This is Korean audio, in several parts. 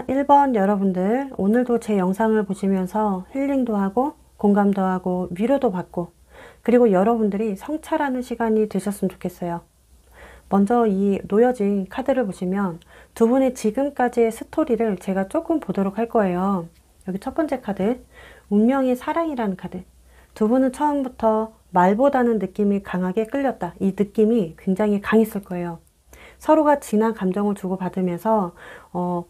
자, 1번 여러분들 오늘도 제 영상을 보시면서 힐링도 하고 공감도 하고 위로도 받고 그리고 여러분들이 성찰하는 시간이 되셨으면 좋겠어요. 먼저 이 놓여진 카드를 보시면 두 분의 지금까지의 스토리를 제가 조금 보도록 할 거예요. 여기 첫 번째 카드, 운명의 사랑이라는 카드. 두 분은 처음부터 말보다는 느낌이 강하게 끌렸다. 이 느낌이 굉장히 강했을 거예요. 서로가 진한 감정을 주고받으면서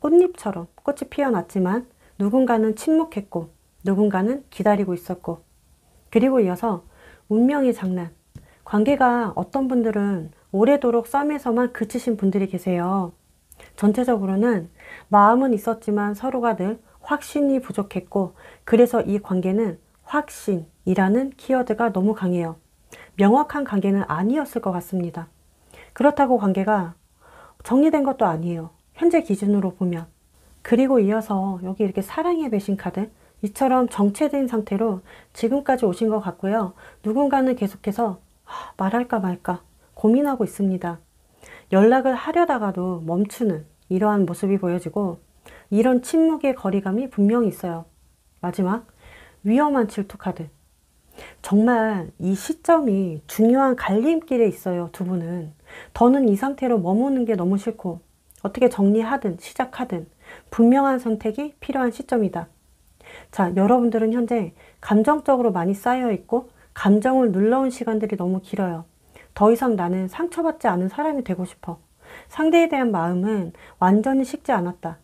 꽃잎처럼 꽃이 피어났지만 누군가는 침묵했고 누군가는 기다리고 있었고, 그리고 이어서 운명의 장난. 관계가 어떤 분들은 오래도록 싸움에서만 그치신 분들이 계세요. 전체적으로는 마음은 있었지만 서로가 늘 확신이 부족했고, 그래서 이 관계는 확신이라는 키워드가 너무 강해요. 명확한 관계는 아니었을 것 같습니다. 그렇다고 관계가 정리된 것도 아니에요. 현재 기준으로 보면. 그리고 이어서 여기 이렇게 사랑의 배신 카드, 이처럼 정체된 상태로 지금까지 오신 것 같고요. 누군가는 계속해서 말할까 말까 고민하고 있습니다. 연락을 하려다가도 멈추는 이러한 모습이 보여지고, 이런 침묵의 거리감이 분명히 있어요. 마지막, 위험한 질투 카드. 정말 이 시점이 중요한 갈림길에 있어요. 두 분은. 더는 이 상태로 머무는 게 너무 싫고, 어떻게 정리하든 시작하든 분명한 선택이 필요한 시점이다. 자, 여러분들은 현재 감정적으로 많이 쌓여 있고 감정을 눌러온 시간들이 너무 길어요. 더 이상 나는 상처받지 않은 사람이 되고 싶어. 상대에 대한 마음은 완전히 식지 않았다.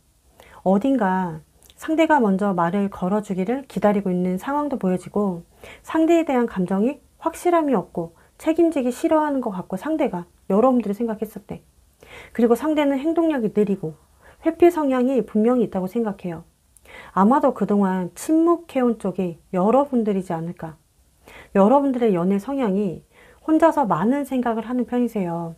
어딘가 상대가 먼저 말을 걸어주기를 기다리고 있는 상황도 보여지고, 상대에 대한 감정이 확실함이 없고 책임지기 싫어하는 것 같고, 상대가 여러분들이 생각했을 때. 그리고 상대는 행동력이 느리고 회피 성향이 분명히 있다고 생각해요. 아마도 그동안 침묵해온 쪽이 여러분들이지 않을까. 여러분들의 연애 성향이 혼자서 많은 생각을 하는 편이세요.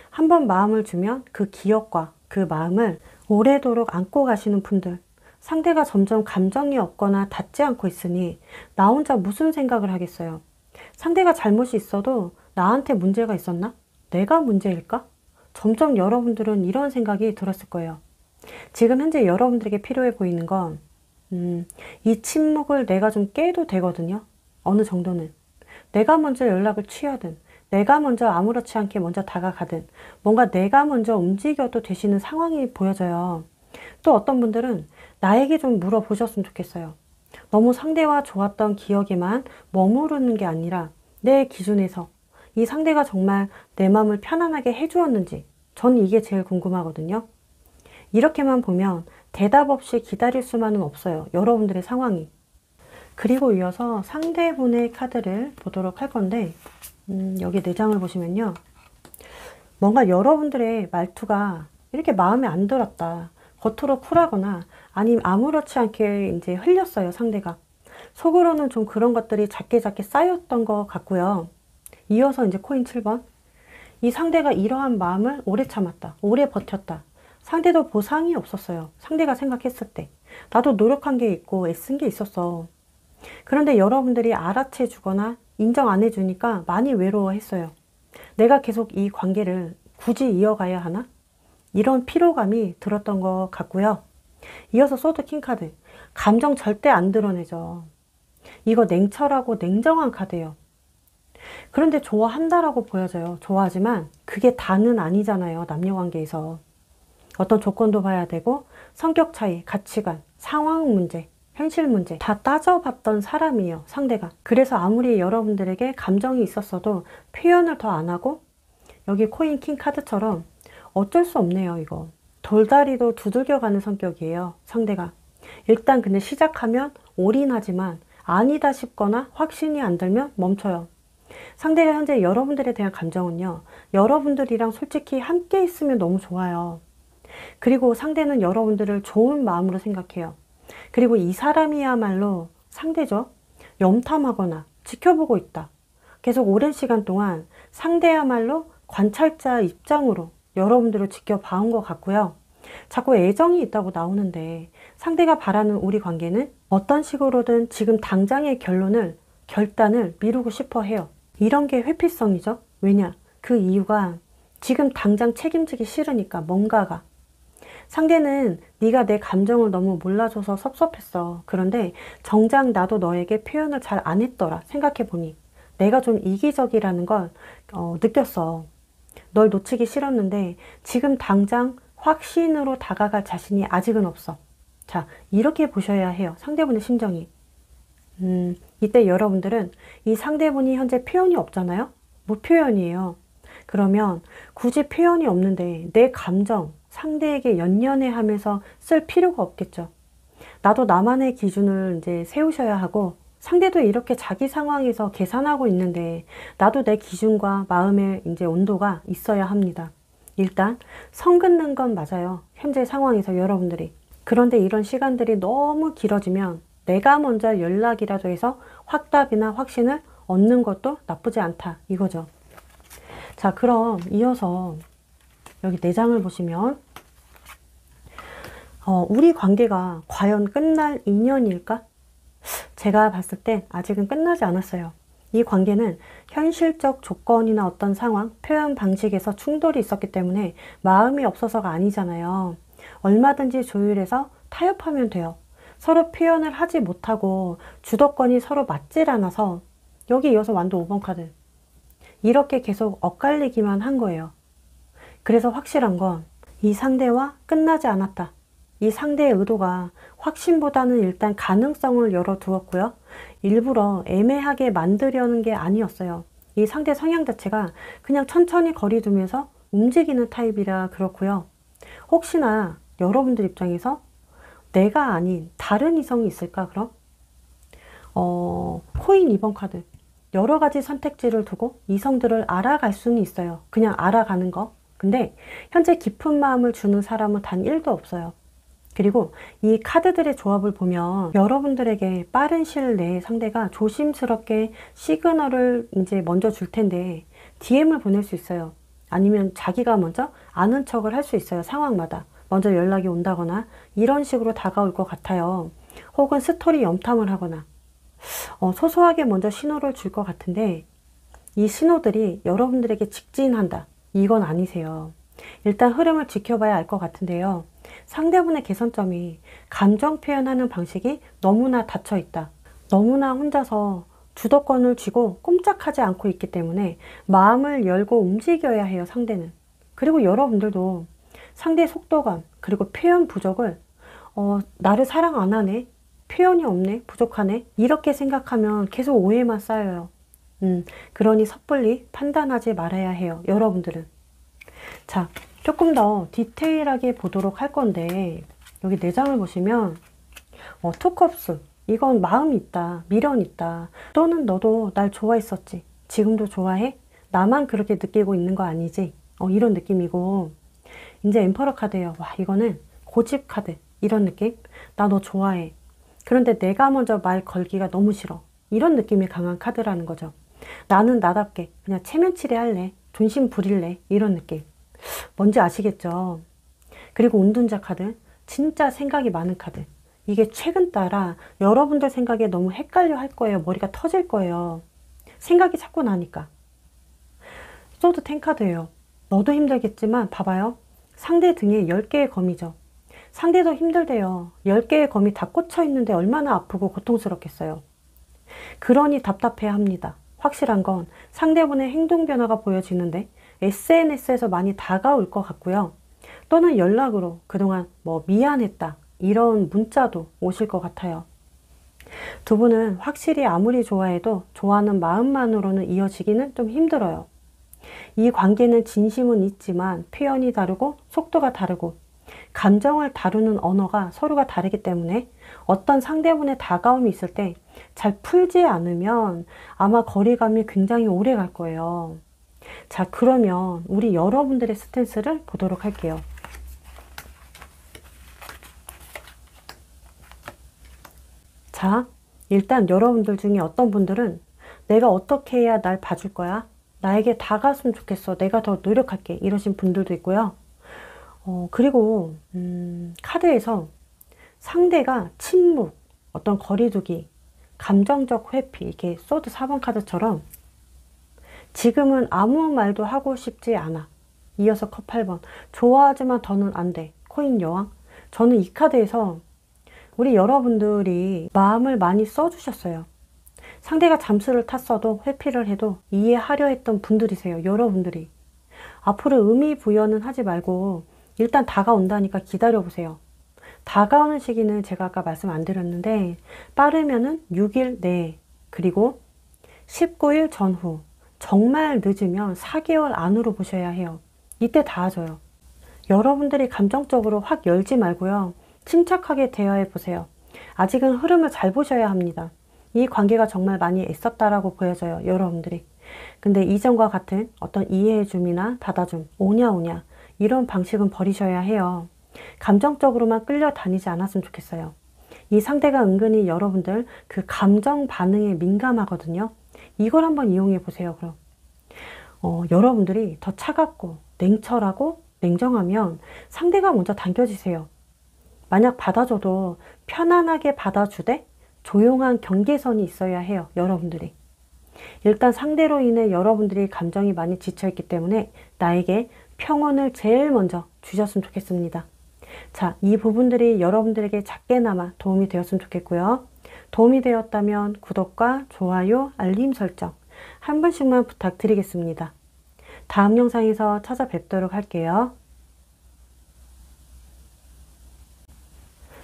한번 마음을 주면 그 기억과 그 마음을 오래도록 안고 가시는 분들. 상대가 점점 감정이 없거나 닿지 않고 있으니 나 혼자 무슨 생각을 하겠어요. 상대가 잘못이 있어도 나한테 문제가 있었나? 내가 문제일까? 점점 여러분들은 이런 생각이 들었을 거예요. 지금 현재 여러분들에게 필요해 보이는 건 이 침묵을 내가 좀 깨도 되거든요. 어느 정도는. 내가 먼저 연락을 취하든 내가 먼저 아무렇지 않게 먼저 다가가든 뭔가 내가 먼저 움직여도 되시는 상황이 보여져요. 또 어떤 분들은 나에게 좀 물어보셨으면 좋겠어요. 너무 상대와 좋았던 기억에만 머무르는 게 아니라 내 기준에서 이 상대가 정말 내 마음을 편안하게 해주었는지, 전 이게 제일 궁금하거든요. 이렇게만 보면 대답 없이 기다릴 수만은 없어요. 여러분들의 상황이. 그리고 이어서 상대분의 카드를 보도록 할 건데, 여기 4장을 보시면요. 뭔가 여러분들의 말투가 이렇게 마음에 안 들었다. 겉으로 쿨하거나 아니면 아무렇지 않게 이제 흘렸어요, 상대가. 속으로는 좀 그런 것들이 작게 쌓였던 것 같고요. 이어서 이제 코인 7번. 이 상대가 이러한 마음을 오래 참았다. 오래 버텼다. 상대도 보상이 없었어요. 상대가 생각했을 때. 나도 노력한 게 있고 애쓴 게 있었어. 그런데 여러분들이 알아채 주거나 인정 안 해주니까 많이 외로워했어요. 내가 계속 이 관계를 굳이 이어가야 하나? 이런 피로감이 들었던 것 같고요. 이어서 소드 킹 카드. 감정 절대 안 드러내죠. 이거 냉철하고 냉정한 카드예요. 그런데 좋아한다라고 보여져요. 좋아하지만 그게 다는 아니잖아요. 남녀관계에서. 어떤 조건도 봐야 되고 성격 차이, 가치관, 상황 문제, 현실 문제 다 따져봤던 사람이에요. 상대가. 그래서 아무리 여러분들에게 감정이 있었어도 표현을 더 안 하고, 여기 코인 킹 카드처럼 어쩔 수 없네요. 이거. 돌다리도 두들겨가는 성격이에요. 상대가. 일단 근데 시작하면 올인하지만 아니다 싶거나 확신이 안 들면 멈춰요. 상대가 현재 여러분들에 대한 감정은요, 여러분들이랑 솔직히 함께 있으면 너무 좋아요. 그리고 상대는 여러분들을 좋은 마음으로 생각해요. 그리고 이 사람이야말로 상대죠. 염탐하거나 지켜보고 있다. 계속 오랜 시간 동안 상대야말로 관찰자 입장으로 여러분들을 지켜봐온 것 같고요. 자꾸 애정이 있다고 나오는데, 상대가 바라는 우리 관계는 어떤 식으로든 지금 당장의 결단을 미루고 싶어 해요. 이런 게 회피성이죠. 왜냐? 그 이유가 지금 당장 책임지기 싫으니까. 뭔가가 상대는 네가 내 감정을 너무 몰라줘서 섭섭했어. 그런데 정작 나도 너에게 표현을 잘 안 했더라. 생각해보니. 내가 좀 이기적이라는 걸 느꼈어. 널 놓치기 싫었는데 지금 당장 확신으로 다가갈 자신이 아직은 없어. 자, 이렇게 보셔야 해요. 상대분의 심정이. 이때 여러분들은 이 상대분이 현재 표현이 없잖아요? 무표현이에요. 그러면 굳이 표현이 없는데 내 감정, 상대에게 연연해 하면서 쓸 필요가 없겠죠. 나도 나만의 기준을 이제 세우셔야 하고 상대도 이렇게 자기 상황에서 계산하고 있는데 나도 내 기준과 마음의 이제 온도가 있어야 합니다. 일단 선 긋는 건 맞아요. 현재 상황에서 여러분들이. 그런데 이런 시간들이 너무 길어지면 내가 먼저 연락이라도 해서 확답이나 확신을 얻는 것도 나쁘지 않다. 이거죠. 자, 그럼 이어서 여기 내장을 보시면 우리 관계가 과연 끝날 인연일까? 제가 봤을 땐 아직은 끝나지 않았어요. 이 관계는 현실적 조건이나 어떤 상황, 표현 방식에서 충돌이 있었기 때문에 마음이 없어서가 아니잖아요. 얼마든지 조율해서 타협하면 돼요. 서로 표현을 하지 못하고 주도권이 서로 맞질 않아서 여기 이어서 완도 5번 카드. 이렇게 계속 엇갈리기만 한 거예요. 그래서 확실한 건 이 상대와 끝나지 않았다. 이 상대의 의도가 확신보다는 일단 가능성을 열어두었고요. 일부러 애매하게 만들려는 게 아니었어요. 이 상대 성향 자체가 그냥 천천히 거리 두면서 움직이는 타입이라 그렇고요. 혹시나 여러분들 입장에서 내가 아닌 다른 이성이 있을까 그럼? 코인 2번 카드. 여러 가지 선택지를 두고 이성들을 알아갈 수는 있어요. 그냥 알아가는 거. 근데 현재 깊은 마음을 주는 사람은 단 1도 없어요. 그리고 이 카드들의 조합을 보면 여러분들에게 빠른 시일 내에 상대가 조심스럽게 시그널을 이제 먼저 줄 텐데 DM을 보낼 수 있어요. 아니면 자기가 먼저 아는 척을 할 수 있어요. 상황마다. 먼저 연락이 온다거나 이런 식으로 다가올 것 같아요. 혹은 스토리 염탐을 하거나 소소하게 먼저 신호를 줄 것 같은데 이 신호들이 여러분들에게 직진한다. 이건 아니세요. 일단 흐름을 지켜봐야 알 것 같은데요. 상대분의 개선점이 감정 표현하는 방식이 너무나 닫혀 있다. 너무나 혼자서 주도권을 쥐고 꼼짝하지 않고 있기 때문에 마음을 열고 움직여야 해요, 상대는. 그리고 여러분들도 상대의 속도감, 그리고 표현 부족을 나를 사랑 안 하네, 표현이 없네, 부족하네 이렇게 생각하면 계속 오해만 쌓여요. 그러니 섣불리 판단하지 말아야 해요, 여러분들은. 자, 조금 더 디테일하게 보도록 할 건데 여기 내장을 보시면 투컵스, 이건 마음이 있다, 미련 있다, 또는 너도 날 좋아했었지, 지금도 좋아해? 나만 그렇게 느끼고 있는 거 아니지? 이런 느낌이고, 이제 엠퍼러 카드예요. 와, 이거는 고집 카드, 이런 느낌. 나 너 좋아해. 그런데 내가 먼저 말 걸기가 너무 싫어. 이런 느낌이 강한 카드라는 거죠. 나는 나답게 그냥 체면치레 할래, 존심 부릴래, 이런 느낌. 뭔지 아시겠죠? 그리고 운둔자 카드, 진짜 생각이 많은 카드. 이게 최근 따라 여러분들 생각에 너무 헷갈려 할 거예요. 머리가 터질 거예요. 생각이 자꾸 나니까. 소드 10 카드예요. 너도 힘들겠지만 봐봐요. 상대 등에 10개의 검이죠. 상대도 힘들대요. 10개의 검이 다 꽂혀 있는데 얼마나 아프고 고통스럽겠어요. 그러니 답답해합니다. 확실한 건 상대분의 행동 변화가 보여지는데 SNS에서 많이 다가올 것 같고요. 또는 연락으로 그동안 미안했다, 이런 문자도 오실 것 같아요. 두 분은 확실히 아무리 좋아해도 좋아하는 마음만으로는 이어지기는 좀 힘들어요. 이 관계는 진심은 있지만 표현이 다르고 속도가 다르고 감정을 다루는 언어가 서로가 다르기 때문에 어떤 상대분의 다가움이 있을 때 잘 풀지 않으면 아마 거리감이 굉장히 오래 갈 거예요. 자, 그러면 우리 여러분들의 스탠스를 보도록 할게요. 자, 일단 여러분들 중에 어떤 분들은 내가 어떻게 해야 날 봐줄 거야? 나에게 다가왔으면 좋겠어. 내가 더 노력할게. 이러신 분들도 있고요. 그리고 카드에서 상대가 침묵, 어떤 거리두기, 감정적 회피, 이게 소드 4번 카드처럼 지금은 아무 말도 하고 싶지 않아. 이어서 컵 8번. 좋아하지만 더는 안 돼. 코인 여왕. 저는 이 카드에서 우리 여러분들이 마음을 많이 써주셨어요. 상대가 잠수를 탔어도 회피를 해도 이해하려 했던 분들이세요. 여러분들이. 앞으로 의미 부여는 하지 말고 일단 다가온다니까 기다려보세요. 다가오는 시기는 제가 아까 말씀 안 드렸는데 빠르면은 6일 내에, 그리고 19일 전후, 정말 늦으면 4개월 안으로 보셔야 해요. 이때 닿아져요. 여러분들이 감정적으로 확 열지 말고요. 침착하게 대화해 보세요. 아직은 흐름을 잘 보셔야 합니다. 이 관계가 정말 많이 애썼다라고 보여져요. 여러분들이. 근데 이전과 같은 어떤 이해해줌이나 받아줌, 오냐오냐 이런 방식은 버리셔야 해요. 감정적으로만 끌려다니지 않았으면 좋겠어요. 이 상대가 은근히 여러분들 그 감정 반응에 민감하거든요. 이걸 한번 이용해 보세요. 그럼 여러분들이 더 차갑고 냉철하고 냉정하면 상대가 먼저 당겨지세요. 만약 받아줘도 편안하게 받아주되 조용한 경계선이 있어야 해요. 여러분들이. 일단 상대로 인해 여러분들이 감정이 많이 지쳐있기 때문에 나에게 평온을 제일 먼저 주셨으면 좋겠습니다. 자, 이 부분들이 여러분들에게 작게나마 도움이 되었으면 좋겠고요. 도움이 되었다면 구독과 좋아요, 알림 설정 한 번씩만 부탁드리겠습니다. 다음 영상에서 찾아뵙도록 할게요.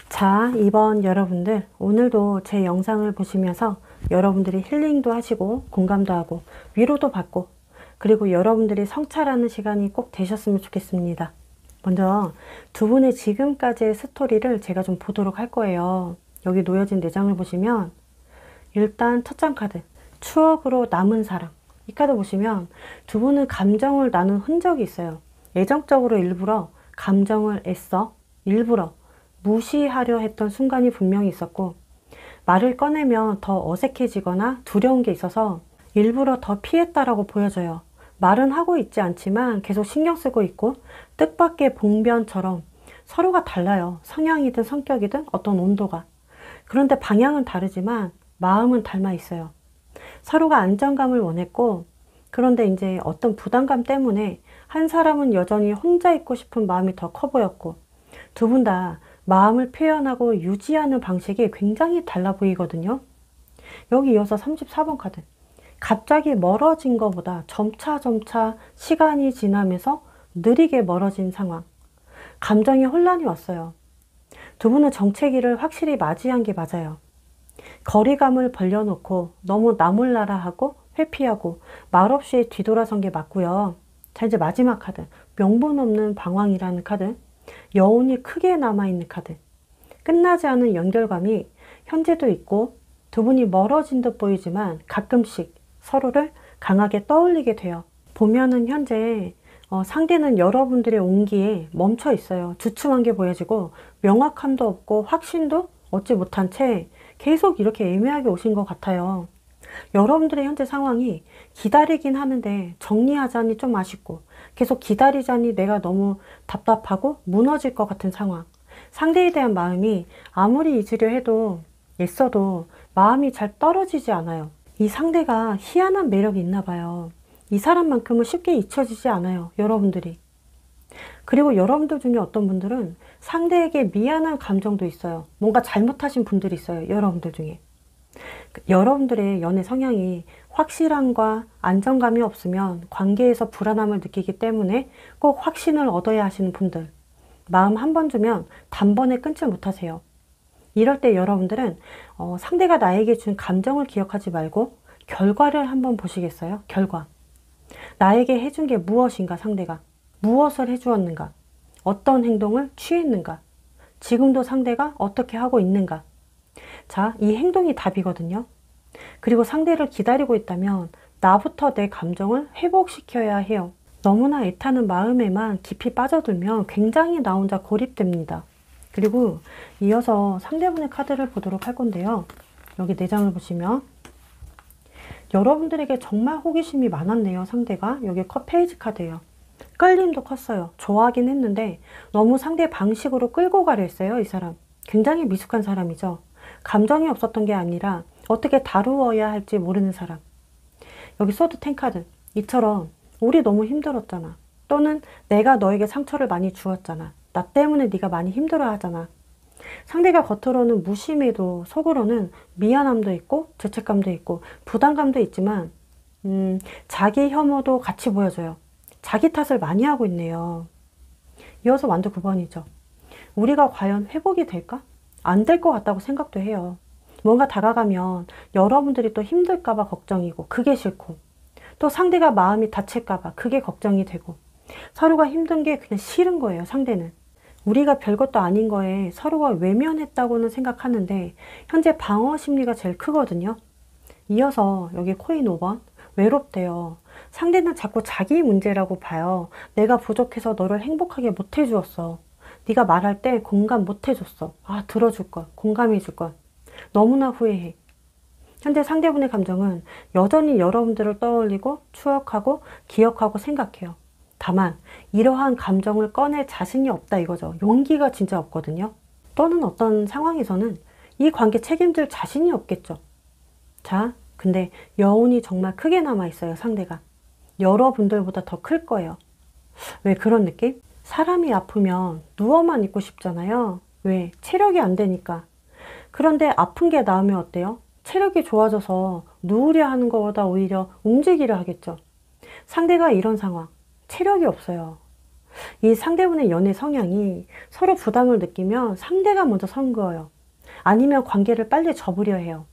자, 이번 여러분들 오늘도 제 영상을 보시면서 여러분들이 힐링도 하시고 공감도 하고 위로도 받고 그리고 여러분들이 성찰하는 시간이 꼭 되셨으면 좋겠습니다. 먼저 두 분의 지금까지의 스토리를 제가 좀 보도록 할 거예요. 여기 놓여진 4장을 보시면 일단 첫 장 카드 추억으로 남은 사랑. 이 카드 보시면 두 분은 감정을 나눈 흔적이 있어요. 애정적으로 일부러 감정을 애써 일부러 무시하려 했던 순간이 분명히 있었고 말을 꺼내면 더 어색해지거나 두려운 게 있어서 일부러 더 피했다라고 보여져요. 말은 하고 있지 않지만 계속 신경 쓰고 있고 뜻밖의 봉변처럼 서로가 달라요. 성향이든 성격이든 어떤 온도가. 그런데 방향은 다르지만 마음은 닮아 있어요. 서로가 안정감을 원했고 그런데 이제 어떤 부담감 때문에 한 사람은 여전히 혼자 있고 싶은 마음이 더 커 보였고 두 분 다 마음을 표현하고 유지하는 방식이 굉장히 달라 보이거든요. 여기 이어서 34번 카드. 갑자기 멀어진 것보다 점차 시간이 지나면서 느리게 멀어진 상황. 감정의 혼란이 왔어요. 두 분은 정체기를 확실히 맞이한 게 맞아요. 거리감을 벌려놓고 너무 나몰라라 하고 회피하고 말없이 뒤돌아선 게 맞고요. 자, 이제 마지막 카드. 명분 없는 방황이라는 카드. 여운이 크게 남아있는 카드. 끝나지 않은 연결감이 현재도 있고 두 분이 멀어진 듯 보이지만 가끔씩 서로를 강하게 떠올리게 돼요. 보면은 현재 상대는 여러분들의 온기에 멈춰 있어요. 주춤한 게 보여지고 명확함도 없고 확신도 얻지 못한 채 계속 이렇게 애매하게 오신 것 같아요. 여러분들의 현재 상황이 기다리긴 하는데 정리하자니 좀 아쉽고 계속 기다리자니 내가 너무 답답하고 무너질 것 같은 상황. 상대에 대한 마음이 아무리 잊으려 해도 애써도 마음이 잘 떨어지지 않아요. 이 상대가 희한한 매력이 있나 봐요. 이 사람만큼은 쉽게 잊혀지지 않아요. 여러분들이. 그리고 여러분들 중에 어떤 분들은 상대에게 미안한 감정도 있어요. 뭔가 잘못하신 분들이 있어요. 여러분들 중에. 여러분들의 연애 성향이 확실함과 안정감이 없으면 관계에서 불안함을 느끼기 때문에 꼭 확신을 얻어야 하시는 분들. 마음 한 번 주면 단번에 끊지 못하세요. 이럴 때 여러분들은 상대가 나에게 준 감정을 기억하지 말고 결과를 한번 보시겠어요? 결과. 나에게 해준 게 무엇인가 상대가. 무엇을 해주었는가. 어떤 행동을 취했는가. 지금도 상대가 어떻게 하고 있는가. 자, 이 행동이 답이거든요. 그리고 상대를 기다리고 있다면 나부터 내 감정을 회복시켜야 해요. 너무나 애타는 마음에만 깊이 빠져들면 굉장히 나 혼자 고립됩니다. 그리고 이어서 상대분의 카드를 보도록 할 건데요. 여기 4장을 보시면 여러분들에게 정말 호기심이 많았네요. 상대가. 여기 페이지 카드예요. 끌림도 컸어요. 좋아하긴 했는데 너무 상대 방식으로 끌고 가려 했어요. 이 사람. 굉장히 미숙한 사람이죠. 감정이 없었던 게 아니라 어떻게 다루어야 할지 모르는 사람. 여기 소드 10 카드. 이처럼 우리 너무 힘들었잖아. 또는 내가 너에게 상처를 많이 주었잖아. 나 때문에 네가 많이 힘들어 하잖아. 상대가 겉으로는 무심해도 속으로는 미안함도 있고 죄책감도 있고 부담감도 있지만 자기 혐오도 같이 보여줘요. 자기 탓을 많이 하고 있네요. 이어서 완전 9번이죠. 우리가 과연 회복이 될까? 안 될 것 같다고 생각도 해요. 뭔가 다가가면 여러분들이 또 힘들까봐 걱정이고 그게 싫고 또 상대가 마음이 다칠까봐 그게 걱정이 되고 서로가 힘든 게 그냥 싫은 거예요. 상대는. 우리가 별것도 아닌 거에 서로가 외면했다고는 생각하는데 현재 방어 심리가 제일 크거든요. 이어서 여기 코인 5번 외롭대요. 상대는 자꾸 자기 문제라고 봐요. 내가 부족해서 너를 행복하게 못 해주었어. 네가 말할 때 공감 못 해줬어. 아, 들어줄 걸, 공감해 줄 걸. 너무나 후회해. 현재 상대분의 감정은 여전히 여러분들을 떠올리고 추억하고 기억하고 생각해요. 다만 이러한 감정을 꺼낼 자신이 없다 이거죠. 용기가 진짜 없거든요. 또는 어떤 상황에서는 이 관계 책임질 자신이 없겠죠. 자, 근데 여운이 정말 크게 남아있어요. 상대가. 여러분들보다 더 클 거예요. 왜 그런 느낌? 사람이 아프면 누워만 있고 싶잖아요. 왜? 체력이 안 되니까. 그런데 아픈 게 나으면 어때요? 체력이 좋아져서 누우려 하는 것보다 오히려 움직이려 하겠죠. 상대가 이런 상황, 체력이 없어요. 이 상대분의 연애 성향이 서로 부담을 느끼면 상대가 먼저 선 거예요. 아니면 관계를 빨리 접으려 해요.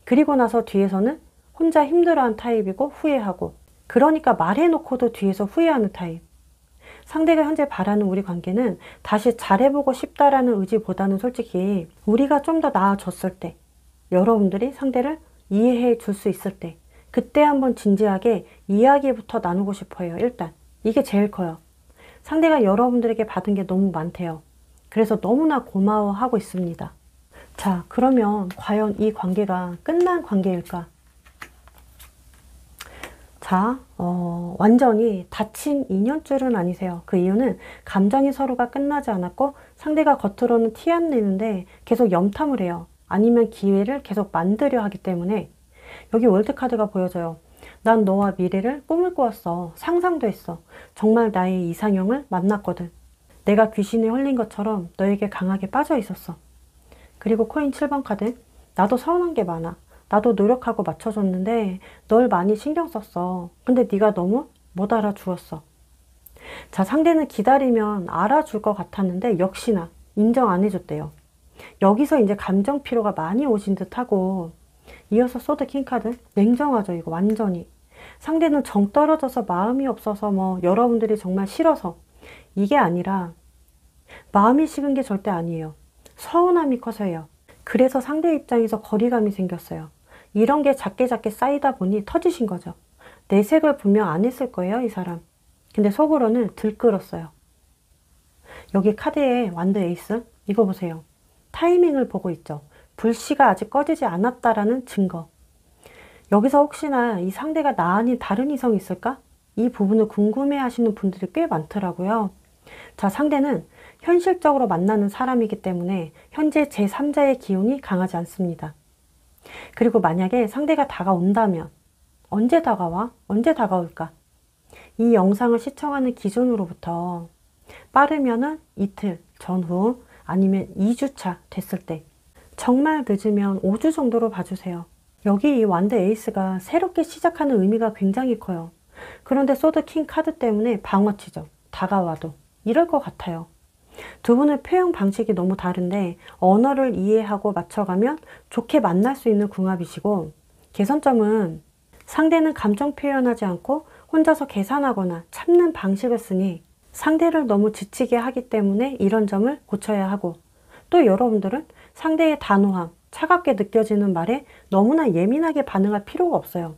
그리고 나서 뒤에서는 혼자 힘들어하는 타입이고 후회하고 그러니까 말해놓고도 뒤에서 후회하는 타입. 상대가 현재 바라는 우리 관계는 다시 잘해보고 싶다라는 의지보다는 솔직히 우리가 좀 더 나아졌을 때 여러분들이 상대를 이해해 줄 수 있을 때 그때 한번 진지하게 이야기부터 나누고 싶어요. 일단 이게 제일 커요. 상대가 여러분들에게 받은 게 너무 많대요. 그래서 너무나 고마워하고 있습니다. 자, 그러면 과연 이 관계가 끝난 관계일까? 자, 완전히 닫힌 인연줄은 아니세요. 그 이유는 감정이 서로가 끝나지 않았고 상대가 겉으로는 티 안 내는데 계속 염탐을 해요. 아니면 기회를 계속 만들려 하기 때문에 여기 월드카드가 보여져요. 난 너와 미래를 꿈을 꾸었어. 상상도 했어. 정말 나의 이상형을 만났거든. 내가 귀신에 홀린 것처럼 너에게 강하게 빠져 있었어. 그리고 코인 7번 카드. 나도 서운한 게 많아. 나도 노력하고 맞춰줬는데 널 많이 신경 썼어. 근데 네가 너무 못 알아주었어. 자, 상대는 기다리면 알아줄 것 같았는데 역시나 인정 안 해줬대요. 여기서 이제 감정 피로가 많이 오신 듯하고 이어서 소드 킹 카드. 냉정하죠 이거 완전히. 상대는 정 떨어져서 마음이 없어서 뭐 여러분들이 정말 싫어서 이게 아니라 마음이 식은 게 절대 아니에요. 서운함이 커서예요. 그래서 상대 입장에서 거리감이 생겼어요. 이런 게 작게 쌓이다 보니 터지신 거죠. 내색을 분명 안 했을 거예요, 이 사람. 근데 속으로는 들끓었어요. 여기 카드에 완드 에이스, 이거 보세요. 타이밍을 보고 있죠. 불씨가 아직 꺼지지 않았다라는 증거. 여기서 혹시나 이 상대가 나 아닌 다른 이성이 있을까? 이 부분을 궁금해 하시는 분들이 꽤 많더라고요. 자, 상대는 현실적으로 만나는 사람이기 때문에 현재 제3자의 기운이 강하지 않습니다. 그리고 만약에 상대가 다가온다면 언제 다가와? 언제 다가올까? 이 영상을 시청하는 기준으로부터 빠르면은 이틀 전후 아니면 2주차 됐을 때 정말 늦으면 5주 정도로 봐주세요. 여기 이 완드 에이스가 새롭게 시작하는 의미가 굉장히 커요. 그런데 소드 킹 카드 때문에 방어치죠. 다가와도 이럴 것 같아요. 두 분의 표현 방식이 너무 다른데 언어를 이해하고 맞춰가면 좋게 만날 수 있는 궁합이시고 개선점은 상대는 감정 표현하지 않고 혼자서 계산하거나 참는 방식을 쓰니 상대를 너무 지치게 하기 때문에 이런 점을 고쳐야 하고 또 여러분들은 상대의 단호함, 차갑게 느껴지는 말에 너무나 예민하게 반응할 필요가 없어요.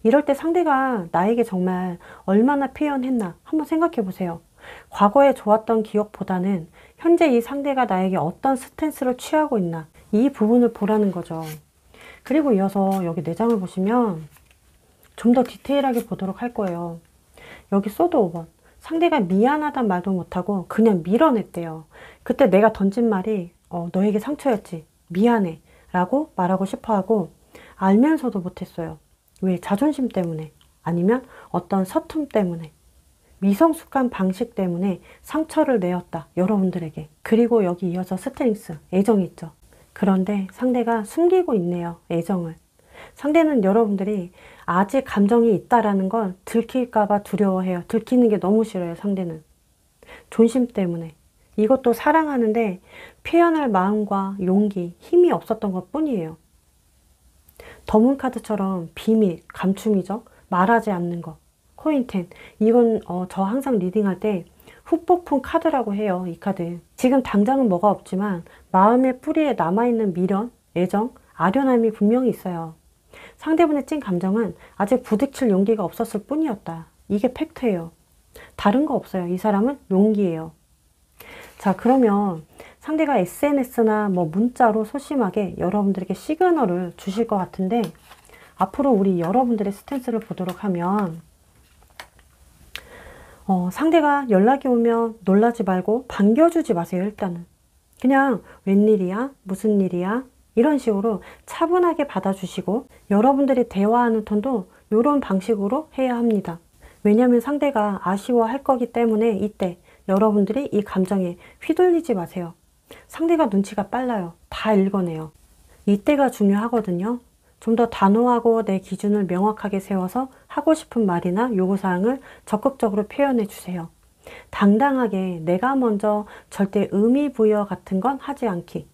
이럴 때 상대가 나에게 정말 얼마나 표현했나 한번 생각해 보세요. 과거에 좋았던 기억보다는 현재 이 상대가 나에게 어떤 스탠스를 취하고 있나 이 부분을 보라는 거죠. 그리고 이어서 여기 내장을 보시면 좀 더 디테일하게 보도록 할 거예요. 여기 소드 5번. 상대가 미안하단 말도 못하고 그냥 밀어냈대요. 그때 내가 던진 말이 너에게 상처였지. 미안해. 라고 말하고 싶어하고 알면서도 못했어요. 왜? 자존심 때문에 아니면 어떤 서툼 때문에 미성숙한 방식 때문에 상처를 내었다. 여러분들에게. 그리고 여기 이어서 스트링스, 애정이 있죠. 그런데 상대가 숨기고 있네요. 애정을. 상대는 여러분들이 아직 감정이 있다라는 걸 들킬까봐 두려워해요. 들키는 게 너무 싫어요. 상대는. 존심 때문에. 이것도 사랑하는데 표현할 마음과 용기, 힘이 없었던 것 뿐이에요. 더문 카드처럼 비밀, 감춤이죠. 말하지 않는 거. 코인10. 이건 저 항상 리딩할 때 후폭풍 카드라고 해요. 이 카드. 지금 당장은 뭐가 없지만 마음의 뿌리에 남아있는 미련, 애정, 아련함이 분명히 있어요. 상대분의 찐 감정은 아직 부딪힐 용기가 없었을 뿐이었다. 이게 팩트예요. 다른 거 없어요. 이 사람은 용기예요. 자, 그러면 상대가 SNS나 뭐 문자로 소심하게 여러분들에게 시그널을 주실 것 같은데 앞으로 우리 여러분들의 스탠스를 보도록 하면 상대가 연락이 오면 놀라지 말고 반겨주지 마세요. 일단은 그냥 웬일이야? 무슨 일이야? 이런 식으로 차분하게 받아주시고 여러분들이 대화하는 톤도 이런 방식으로 해야 합니다. 왜냐하면 상대가 아쉬워할 거기 때문에 이때 여러분들이 이 감정에 휘둘리지 마세요. 상대가 눈치가 빨라요. 다 읽어내요. 이때가 중요하거든요. 좀 더 단호하고 내 기준을 명확하게 세워서 하고 싶은 말이나 요구사항을 적극적으로 표현해 주세요. 당당하게 내가 먼저 절대 의미 부여 같은 건 하지 않기.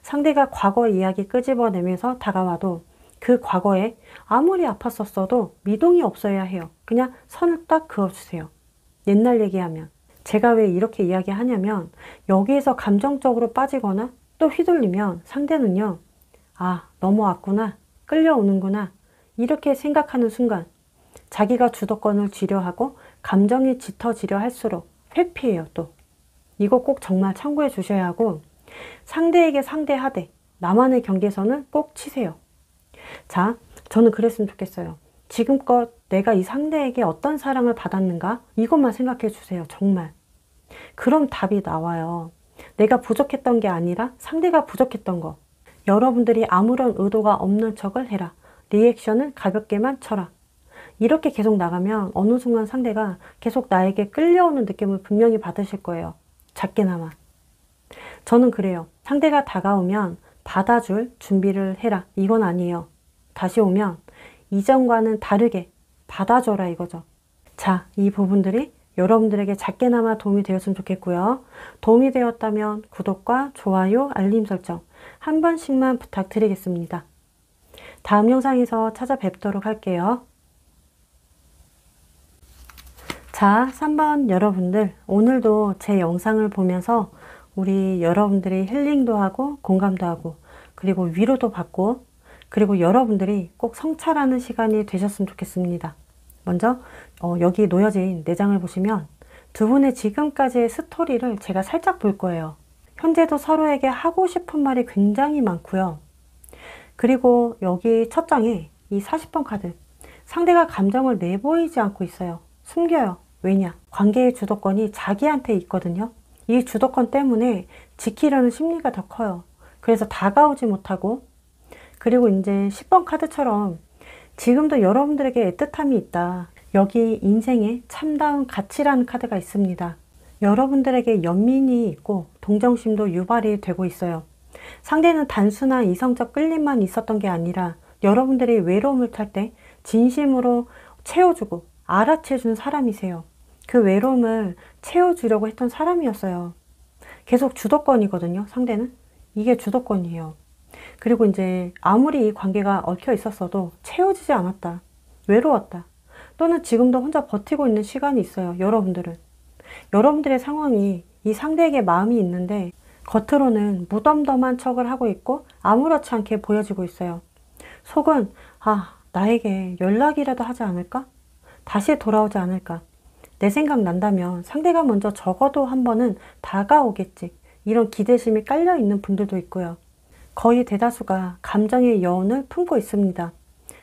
상대가 과거 이야기 끄집어내면서 다가와도 그 과거에 아무리 아팠었어도 미동이 없어야 해요. 그냥 선을 딱 그어주세요. 옛날 얘기하면. 제가 왜 이렇게 이야기하냐면 여기에서 감정적으로 빠지거나 또 휘둘리면 상대는요. 아, 넘어왔구나. 끌려오는구나. 이렇게 생각하는 순간 자기가 주도권을 쥐려 하고 감정이 짙어지려 할수록 회피해요. 또 이거 꼭 정말 참고해 주셔야 하고 상대에게 상대하되 나만의 경계선은 꼭 치세요. 자, 저는 그랬으면 좋겠어요. 지금껏 내가 이 상대에게 어떤 사랑을 받았는가? 이것만 생각해 주세요. 정말. 그럼 답이 나와요. 내가 부족했던 게 아니라 상대가 부족했던 거. 여러분들이 아무런 의도가 없는 척을 해라. 리액션은 가볍게만 쳐라. 이렇게 계속 나가면 어느 순간 상대가 계속 나에게 끌려오는 느낌을 분명히 받으실 거예요. 작게나마. 저는 그래요. 상대가 다가오면 받아줄 준비를 해라. 이건 아니에요. 다시 오면 이전과는 다르게 받아줘라 이거죠. 자, 이 부분들이 여러분들에게 작게나마 도움이 되었으면 좋겠고요. 도움이 되었다면 구독과 좋아요, 알림 설정 한 번씩만 부탁드리겠습니다. 다음 영상에서 찾아뵙도록 할게요. 자, 3번 여러분들, 오늘도 제 영상을 보면서 우리 여러분들이 힐링도 하고 공감도 하고 그리고 위로도 받고 그리고 여러분들이 꼭 성찰하는 시간이 되셨으면 좋겠습니다. 먼저 여기 놓여진 내장을 보시면 두 분의 지금까지의 스토리를 제가 살짝 볼 거예요. 현재도 서로에게 하고 싶은 말이 굉장히 많고요. 그리고 여기 첫 장에 이 40번 카드, 상대가 감정을 내보이지 않고 있어요. 숨겨요. 왜냐? 관계의 주도권이 자기한테 있거든요. 이 주도권 때문에 지키려는 심리가 더 커요. 그래서 다가오지 못하고, 그리고 이제 10번 카드처럼 지금도 여러분들에게 애틋함이 있다. 여기 인생에 참다운 가치라는 카드가 있습니다. 여러분들에게 연민이 있고 동정심도 유발이 되고 있어요. 상대는 단순한 이성적 끌림만 있었던 게 아니라 여러분들이 외로움을 탈 때 진심으로 채워주고 알아채준 사람이세요. 그 외로움을 채워주려고 했던 사람이었어요. 계속 주도권이거든요, 상대는. 이게 주도권이에요. 그리고 이제 아무리 이 관계가 얽혀 있었어도 채워지지 않았다. 외로웠다. 또는 지금도 혼자 버티고 있는 시간이 있어요, 여러분들은. 여러분들의 상황이 이 상대에게 마음이 있는데 겉으로는 무덤덤한 척을 하고 있고 아무렇지 않게 보여지고 있어요. 속은 나에게 연락이라도 하지 않을까? 다시 돌아오지 않을까? 내 생각 난다면 상대가 먼저 적어도 한 번은 다가오겠지. 이런 기대심이 깔려 있는 분들도 있고요. 거의 대다수가 감정의 여운을 품고 있습니다.